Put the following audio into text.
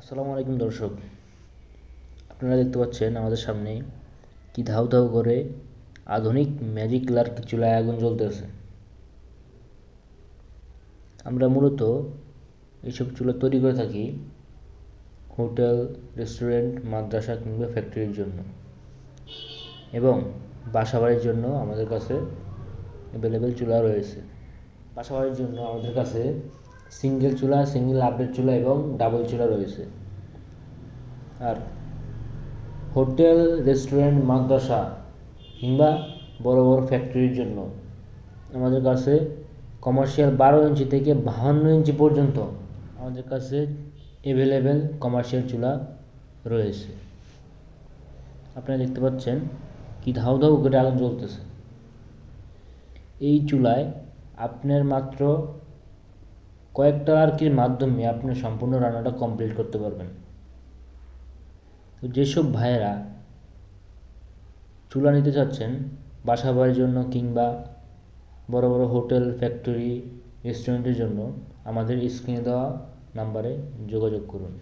আসসালামু আলাইকুম দর্শক, আপনারা দেখতে পাচ্ছেন আমাদের সামনে কি ধাউ ধাউ করে আধুনিক ম্যাজিক লার্ক চুলায় আগুন জ্বলতেছে। আমরা মূলত এইসব চুলা তৈরি করে থাকি হোটেল, রেস্টুরেন্ট, মাদ্রাসা কিংবা ফ্যাক্টরির জন্য, এবং বাসাবাড়ির জন্য আমাদের কাছে অ্যাভেলেবেল চুলা রয়েছে। বাসাবাড়ির জন্য আমাদের কাছে সিঙ্গেল চুলা, সিঙ্গেল আপডেট চুলা এবং ডাবল চুলা রয়েছে। আর হোটেল, রেস্টুরেন্ট, মাদ্রাসা কিংবা বড় বড় ফ্যাক্টরির জন্য আমাদের কাছে কমার্শিয়াল 12 ইঞ্চি থেকে 52 ইঞ্চি পর্যন্ত আমাদের কাছে অ্যাভেলেবেল কমার্শিয়াল চুলা রয়েছে। আপনারা দেখতে পাচ্ছেন কি ধাউ ধাউ করে আগুন জ্বলতেছে। এই চুলায় আপনার মাত্র কয়েকটা আরকির মাধ্যমে আপনি সম্পূর্ণ রান্নাটা কমপ্লিট করতে পারবেন। তো যেসব ভাইয়েরা চুলা নিতে চাচ্ছেন বাসা বাড়ির জন্য কিংবা বড় বড় হোটেল, ফ্যাক্টরি, রেস্টুরেন্টের জন্য, আমাদের স্ক্রিনে দেওয়া নাম্বারে যোগাযোগ করুন।